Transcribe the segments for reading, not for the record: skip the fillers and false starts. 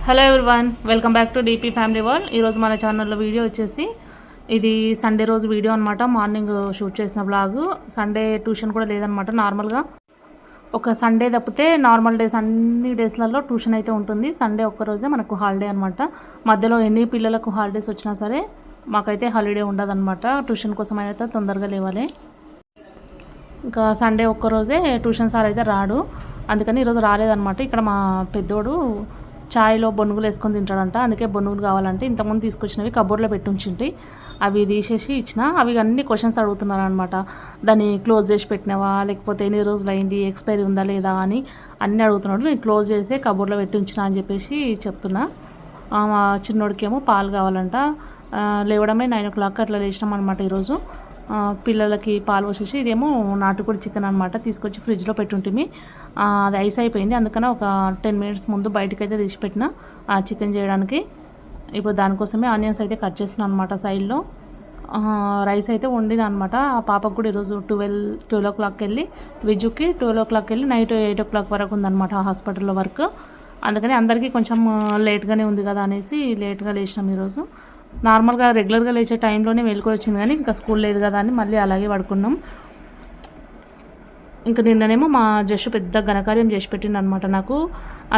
Hello everyone, welcome back to DP family world. ఈరోజు మన ఛానల్లో వీడియో వచ్చేసి ఇది సండే రోజు వీడియో అనమాట. మార్నింగ్ షూట్ చేసిన బ్లాగ్. సండే ట్యూషన్ కూడా లేదనమాట. నార్మల్గా ఒక సండే తప్పితే నార్మల్ డేస్ అన్ని డేస్లలో ట్యూషన్ అయితే ఉంటుంది. సండే ఒక్కరోజే మనకు హాలిడే అనమాట. మధ్యలో ఎన్ని పిల్లలకు హాలిడేస్ వచ్చినా సరే మాకైతే హాలిడే ఉండదన్నమాట. ట్యూషన్ కోసం అయితే తొందరగా లేవాలి. ఇంకా సండే ఒక్కరోజే ట్యూషన్ సార్ అయితే రాడు, అందుకని ఈరోజు రాలేదన్నమాట. ఇక్కడ మా పెద్దోడు చాయ్లో బొనుగులు వేసుకొని తింటాడంట, అందుకే బొనుగులు కావాలంటే ఇంతకుముందు తీసుకొచ్చినవి కబోర్డ్లో పెట్టుంచింటి, అవి తీసేసి ఇచ్చిన. అవి అన్ని క్వశ్చన్స్ అడుగుతున్నారు అనమాట. దాన్ని క్లోజ్ చేసి పెట్టినావా, లేకపోతే ఎన్ని రోజులు అయింది, ఎక్స్పైరీ ఉందా లేదా అని అన్నీ అడుగుతున్నాడు. నేను క్లోజ్ చేసి కబోర్డ్లో పెట్టి ఉంచిన అని చెప్పేసి చెప్తున్నా. మా చిన్నోడికేమో పాలు కావాలంట. లేవడమే 9 o'clock అట్లా లేచినాం అనమాట ఈరోజు. పిల్లలకి పాలు పోసేసి, ఇదేమో నాటుకోడి చికెన్ అనమాట, తీసుకొచ్చి ఫ్రిడ్జ్లో పెట్టుంటిమి. అది ఐస్ అయిపోయింది, అందుకని ఒక 10 minutes ముందు బయటకైతే తీసిపెట్టిన చికెన్ చేయడానికి. ఇప్పుడు దానికోసమే ఆనియన్స్ అయితే కట్ చేస్తున్నాను అనమాట సైడ్లో. రైస్ అయితే వండిన అనమాట. ఆ పాపకు కూడా ఈరోజు 12 o'clock వెళ్ళి, విజుకి 12 o'clock వెళ్ళి నైట్ 8 o'clock వరకు ఉందన్నమాట హాస్పిటల్లో వర్క్. అందుకని అందరికీ కొంచెం లేట్గానే ఉంది కదా అనేసి లేట్గా లేచినాం ఈరోజు. నార్మల్గా రెగ్యులర్గా లేచే టైంలోనే వచ్చింది, కానీ ఇంకా స్కూల్ లేదు కదా అని మళ్ళీ అలాగే పడుకున్నాం. ఇంకా నిన్ననేమో మా జస్ట్ పెద్ద ఘనకార్యం చేసి పెట్టిండు అనమాట నాకు.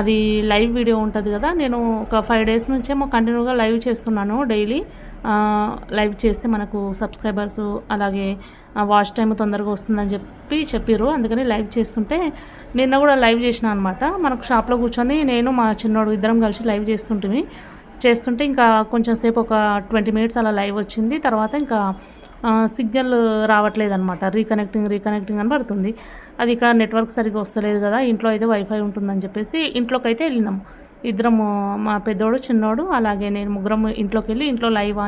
అది లైవ్ వీడియో ఉంటుంది కదా, నేను ఒక 5 days నుంచేమో కంటిన్యూగా లైవ్ చేస్తున్నాను. డైలీ లైవ్ చేస్తే మనకు సబ్స్క్రైబర్స్ అలాగే వాచ్ టైం తొందరగా వస్తుందని చెప్పిర్రు. అందుకని లైవ్ చేస్తుంటే నిన్న కూడా లైవ్ చేసిన అనమాట. మనకు షాప్లో కూర్చొని నేను మా చిన్నోడు ఇద్దరం కలిసి లైవ్ చేస్తుంటే ఇంకా కొంచెం సేపు ఒక 20 minutes అలా లైవ్ వచ్చింది. తర్వాత ఇంకా సిగ్నల్ రావట్లేదు అనమాట. రీకనెక్టింగ్ అని పడుతుంది. అది ఇక్కడ నెట్వర్క్ సరిగ్గా వస్తలేదు కదా, ఇంట్లో అయితే వైఫై ఉంటుందని చెప్పేసి ఇంట్లోకి అయితే వెళ్ళినాం. ఇద్దరము, మా పెద్దోడు చిన్నోడు అలాగే నేను, ముగ్గురం ఇంట్లోకి వెళ్ళి ఇంట్లో లైవ్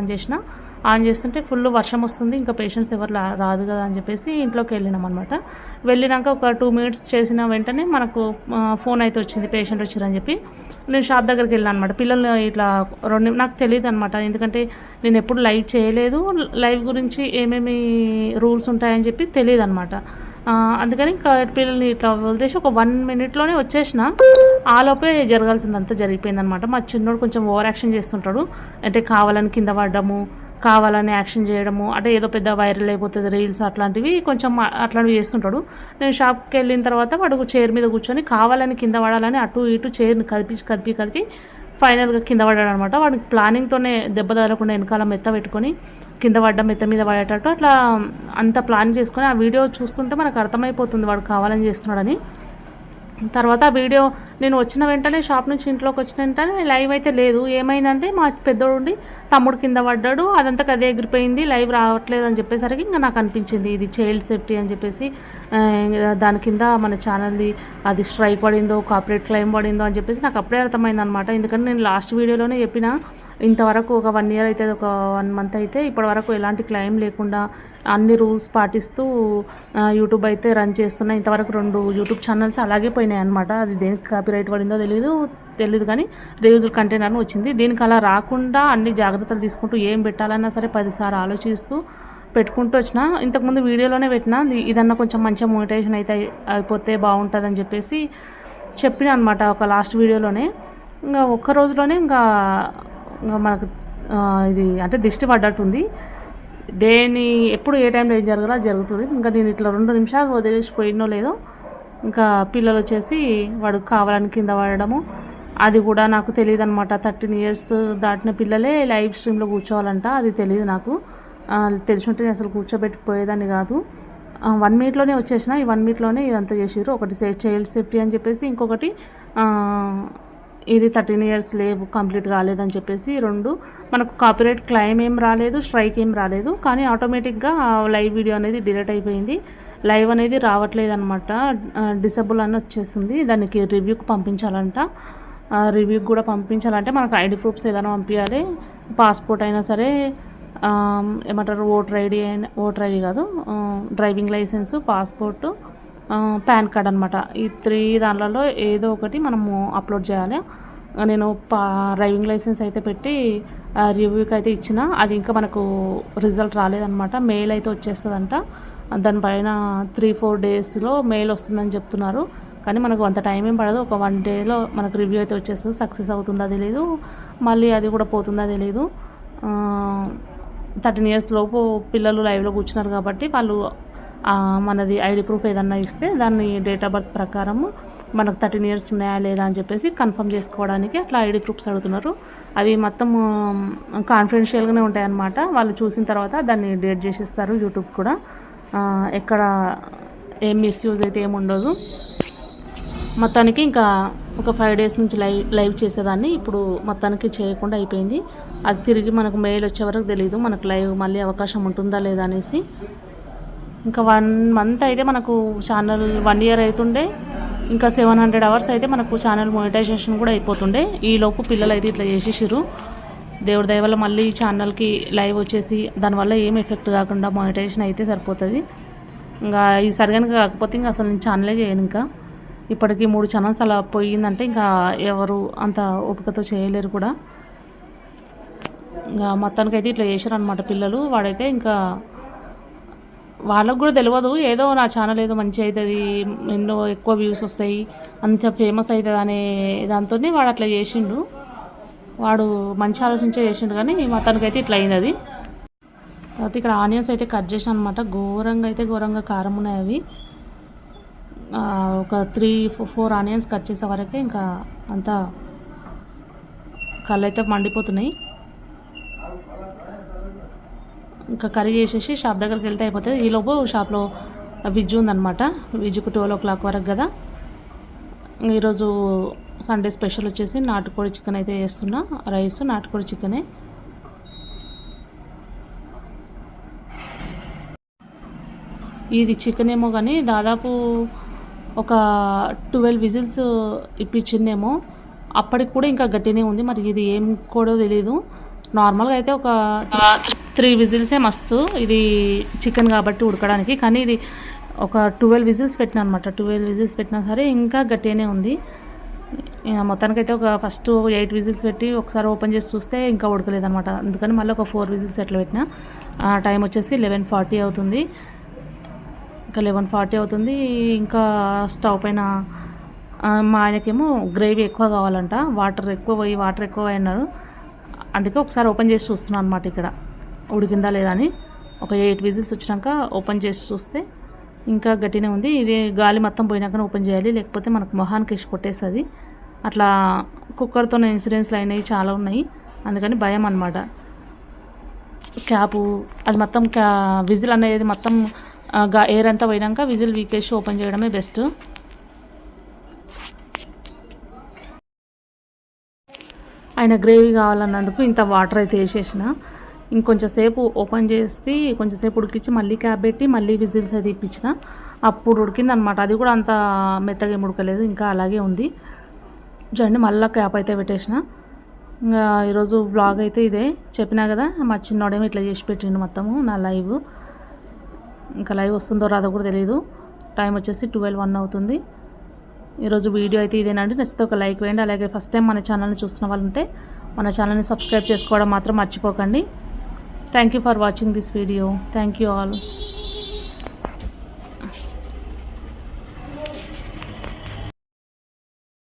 ఆన్ చేస్తుంటే ఫుల్ వర్షం వస్తుంది, ఇంకా పేషెంట్స్ ఎవరు రాదు కదా అని చెప్పేసి ఇంట్లోకి వెళ్ళినాం అనమాట. వెళ్ళినాక ఒక 2 minutes చేసిన వెంటనే మనకు ఫోన్ అయితే వచ్చింది, పేషెంట్ వచ్చారని చెప్పి. నేను షాప్ దగ్గరికి వెళ్ళాను అనమాట. పిల్లలు ఇట్లా నాకు తెలియదు అనమాట, ఎందుకంటే నేను ఎప్పుడు లైవ్ చేయలేదు. లైవ్ గురించి ఏమేమి రూల్స్ ఉంటాయని చెప్పి తెలియదు అనమాట. అందుకని ఇంకా పిల్లల్ని ఇట్లా వదిలేసి ఒక 1 minute వచ్చేసిన. ఆలోపే జరగాల్సిందంతా జరిగిపోయిందనమాట. మా చిన్నోడు కొంచెం ఓవర్ యాక్షన్ చేస్తుంటాడు, అంటే కావాలని కింద పడ్డము, కావాలని యాక్షన్ చేయడము, అంటే ఏదో పెద్ద వైరల్ అయిపోతుంది రీల్స్ అట్లాంటివి కొంచెం అట్లాంటివి చేస్తుంటాడు. నేను షాప్కి వెళ్ళిన తర్వాత వాడు చైర్ మీద కూర్చొని కావాలని కింద పడాలని అటు ఇటు చైర్ని కదిపి ఫైనల్గా కింద పడ్డాడు అనమాట. వాడికి ప్లానింగ్తోనే దెబ్బ తగలకుండా వెనకాల మెత్త పెట్టుకొని కింద మెత్త మీద పడేటట్టు అట్లా అంత ప్లాన్ చేసుకొని ఆ వీడియో చూస్తుంటే మనకు అర్థమైపోతుంది వాడు కావాలని చేస్తున్నాడని. తర్వాత ఆ వీడియో నేను వచ్చిన వెంటనే షాప్ నుంచి ఇంట్లోకి వచ్చిన వెంటనే లైవ్ అయితే లేదు. ఏమైందంటే మా పెద్దోడు తమ్ముడు కింద పడ్డాడు, అదంతా అదే ఎగిరిపోయింది, లైవ్ రావట్లేదు అని చెప్పేసరికి ఇంకా నాకు అనిపించింది ఇది చైల్డ్ సేఫ్టీ అని చెప్పేసి. దాని కింద మన ఛానల్ది అది స్ట్రైక్ పడిందో కాపీరైట్ క్లెయిమ్ పడిందో అని చెప్పేసి నాకు అప్పుడే అర్థమైంది అనమాట. ఎందుకంటే నేను లాస్ట్ వీడియోలోనే చెప్పిన, ఇంతవరకు ఒక 1 year అయితే, ఒక 1 month అయితే ఇప్పటి వరకు ఎలాంటి క్లెయిమ్ లేకుండా అన్ని రూల్స్ పాటిస్తూ యూట్యూబ్ అయితే రన్ చేస్తున్నా. ఇంతవరకు 2 YouTube ఛానల్స్ అలాగే పోయినాయి అనమాట. అది దేనికి కాపీరైట్ పడిందో తెలియదు కానీ రివ్యూజ్డ్ కంటెంట్ అని వచ్చింది. దీనికి అలా రాకుండా అన్ని జాగ్రత్తలు తీసుకుంటూ ఏం పెట్టాలన్నా సరే 10 సార్లు ఆలోచిస్తూ పెట్టుకుంటూ వచ్చిన. ఇంతకుముందు వీడియోలోనే పెట్టిన, ఇదన్నా కొంచెం మంచిగా మోటివేషన్ అయితే అయిపోతే బాగుంటుందని చెప్పేసి చెప్పిన అనమాట ఒక లాస్ట్ వీడియోలోనే. ఇంకా ఒక్క రోజులోనే ఇంకా మనకు ఇది అంటే దిష్టి పడ్డట్టుంది. ఎప్పుడు ఏ టైంలో ఏం జరగాలో జరుగుతుంది. ఇంకా నేను ఇట్లా 2 నిమిషాలు వదిలేసిపోయినో లేదో ఇంకా పిల్లలు వచ్చేసి వాడు కావాలని కింద పడడము, అది కూడా నాకు తెలియదు అనమాట. 13 years దాటిన పిల్లలే లైవ్ స్ట్రీమ్లో కూర్చోవాలంట, అది తెలియదు నాకు. తెలిసి అసలు కూర్చోబెట్టిపోయేదాన్ని కాదు. 1 minute వచ్చేసిన. ఈ 1 minute ఇదంతా చేసిర్రు. ఒకటి చైల్డ్ సేఫ్టీ అని చెప్పేసి, ఇంకొకటి ఇది 13 years లేవు కంప్లీట్ కాలేదని చెప్పేసి 2. మనకు కాపీరైట్ క్లెయిమ్ ఏం రాలేదు, స్ట్రైక్ ఏం రాలేదు, కానీ ఆటోమేటిక్గా లైవ్ వీడియో అనేది డిలీట్ అయిపోయింది. లైవ్ అనేది రావట్లేదు అనమాట, డిసేబుల్ అని వచ్చేస్తుంది. దానికి రివ్యూకి పంపించాలంట. రివ్యూకి కూడా పంపించాలంటే మనకు ఐడి ప్రూఫ్స్ ఏదైనా పంపించాలి. పాస్పోర్ట్ అయినా సరే, ఏమంటారు ఓటర్ ఐడి కాదు, driving licence, passport, pan card అనమాట. ఈ 3 దాంట్లో ఏదో ఒకటి మనము అప్లోడ్ చేయాలి. నేను డ్రైవింగ్ లైసెన్స్ అయితే పెట్టి రివ్యూకి అయితే ఇచ్చిన, అది ఇంకా మనకు రిజల్ట్ రాలేదన్నమాట. మెయిల్ అయితే వచ్చేస్తుందంట. దానిపైన 3-4 daysలో మెయిల్ వస్తుందని చెప్తున్నారు. కానీ మనకు అంత టైం ఏం పడదు. ఒక 1 డేలో మనకు రివ్యూ అయితే వచ్చేస్తుంది. సక్సెస్ అవుతుందా తెలీదు, మళ్ళీ అది కూడా పోతుందా తెలీదు. 13 ఇయర్స్ లోపు పిల్లలు లైవ్లో కూర్చున్నారు కాబట్టి వాళ్ళు మనది ఐడి ప్రూఫ్ ఏదన్నా ఇస్తే దాన్ని డేట్ ఆఫ్ బర్త్ ప్రకారం మనకు 13 ఇయర్స్ ఉన్నాయా లేదా అని చెప్పేసి కన్ఫర్మ్ చేసుకోవడానికి అట్లా ఐడి ప్రూఫ్స్ అడుగుతున్నారు. అవి మొత్తం కాన్ఫిడెన్షియల్గానే ఉంటాయి అన్నమాట. వాళ్ళు చూసిన తర్వాత దాన్ని డేట్ చేసిస్తారు. యూట్యూబ్ కూడా ఎక్కడ ఏం మిస్యూజ్ అయితే ఏమి ఉండదు. మొత్తానికి ఇంకా ఒక 5 డేస్ నుంచి లైవ్ చేసేదాన్ని, ఇప్పుడు మొత్తానికి చేయకుండా అయిపోయింది. అది తిరిగి మనకు మెయిల్ వచ్చే వరకు తెలియదు మనకు లైవ్ మళ్ళీ అవకాశం ఉంటుందా లేదా అనేసి. ఇంకా 1 మంత్ అయితే మనకు ఛానల్ 1 ఇయర్ అవుతుండే, ఇంకా 700 అవర్స్ అయితే మనకు ఛానల్ మోనిటైజేషన్ కూడా అయిపోతుండే. ఈలోపు పిల్లలు అయితే ఇట్లా చేసేసారు. దేవుడి దయ వల్ల మళ్ళీ ఛానల్కి లైవ్ వచ్చేసి దానివల్ల ఏం ఎఫెక్ట్ కాకుండా మోనిటైజేషన్ అయితే సరిపోతుంది. ఇంకా ఈ సరిగా కాకపోతే ఇంకా అసలు నేను ఛానలే చేయను. ఇంకా ఇప్పటికీ 3 ఛానల్స్ అలా పోయిందంటే ఇంకా ఎవరు అంత ఓపికతో చేయలేరు కూడా. ఇంకా మొత్తానికైతే ఇట్లా చేశారు అనమాట పిల్లలు. వాడైతే ఇంకా వాళ్ళకు కూడా తెలియదు, ఏదో నా ఛానల్ ఏదో మంచి అవుతుంది, ఎన్నో ఎక్కువ వ్యూస్ వస్తాయి, అంత ఫేమస్ అవుతుంది అనే దాంతోనే వాడు అట్లా చేసిండు. వాడు మంచి ఆలోచించే చేసిండు, కానీ మొత్తానికైతే ఇట్లా అయింది అది. తర్వాత ఇక్కడ ఆనియన్స్ అయితే కట్ చేసాను అనమాట. ఘోరంగా కారం ఉన్నాయి అవి. ఒక 3-4 ఆనియన్స్ కట్ చేసే వరకే ఇంకా అంతా కళ్ళు అయితే మండిపోతున్నాయి. ఇంకా కర్రీ చేసేసి షాప్ దగ్గరికి వెళ్తే అయిపోతుంది. ఈలోపు షాప్లో విజ్జు ఉందన్నమాట. విజ్జుకు 12 o'clock వరకు కదా. ఈరోజు సండే స్పెషల్ వచ్చేసి నాటుకోడి చికెన్ అయితే చేస్తున్నా. రైస్ నాటుకోడి చికెనే. ఇది చికెన్ ఏమో కానీ దాదాపు ఒక 12 విజిల్స్ ఇప్పించిందేమో. అప్పటికి కూడా ఇంకా గట్టినే ఉంది. మరి ఇది ఏం కూడా తెలీదు. నార్మల్గా అయితే ఒక 3 విజిల్సే మస్తు ఇది చికెన్ కాబట్టి ఉడకడానికి. కానీ ఇది ఒక 12 విజిల్స్ పెట్టినా అనమాట. 12 విజిల్స్ పెట్టినా సరే ఇంకా గట్టిగానే ఉంది. మొత్తానికైతే ఒక ఫస్ట్ 8 విజిల్స్ పెట్టి ఒకసారి ఓపెన్ చేసి చూస్తే ఇంకా ఉడకలేదనమాట. అందుకని మళ్ళీ ఒక 4 విజిల్స్ ఎట్లా పెట్టినా. టైం వచ్చేసి 11:40 అవుతుంది. ఇంకా 11:40 అవుతుంది. ఇంకా స్టవ్ పైన మా ఆయనకేమో గ్రేవీ ఎక్కువ కావాలంట, వాటర్ ఎక్కువ అయినారు. అందుకే ఒకసారి ఓపెన్ చేసి చూస్తున్నాను అనమాట ఇక్కడ ఉడికిందా లేదా అని. ఒక 8 విజిల్స్ వచ్చినాక ఓపెన్ చేసి చూస్తే ఇంకా గట్టినే ఉంది. ఇది గాలి మొత్తం పోయినాకనే ఓపెన్ చేయాలి, లేకపోతే మనకు మొహానికి వేసి కొట్టేస్తుంది. అట్లా కుక్కర్తో ఇన్సిడెంట్స్లు అయినాయి, చాలా ఉన్నాయి. అందుకని భయం అన్నమాట. క్యాపు అది మొత్తం విజిల్ అనేది మొత్తం ఎయిర్ అంతా పోయినాక విజిల్ వీకేసి ఓపెన్ చేయడమే బెస్ట్. ఆయన గ్రేవీ కావాలన్నందుకు ఇంత వాటర్ అయితే వేసేసిన. ఇంకొంచెం సేపు ఓపెన్ చేసి కొంచెంసేపు ఉడికించి మళ్ళీ క్యాప్ పెట్టి మళ్ళీ విజిల్స్ అయితే ఇప్పించిన. అప్పుడు ఉడికిందనమాట. అది కూడా అంత మెత్తగా ఏమి ఉడకలేదు, ఇంకా అలాగే ఉంది. చూడండి మళ్ళీ క్యాప్ అయితే పెట్టేసిన. ఇంకా ఈరోజు వ్లాగ్ అయితే ఇదే చెప్పినా కదా. మా చిన్నోడేమో ఇట్లా చేసి పెట్టిండు మొత్తము నా లైవ్. ఇంకా లైవ్ వస్తుందో రాదో కూడా తెలియదు. టైం వచ్చేసి 12:01 అవుతుంది. ఈరోజు వీడియో అయితే ఇదేనండి. నచ్చితే ఒక లైక్ వేయండి. అలాగే ఫస్ట్ టైం మన ఛానల్ని చూస్తున్న వాళ్ళు ఉంటే మన ఛానల్ని సబ్స్క్రైబ్ చేసుకోవడం మాత్రం మర్చిపోకండి. Thank you for watching this video. Thank you all.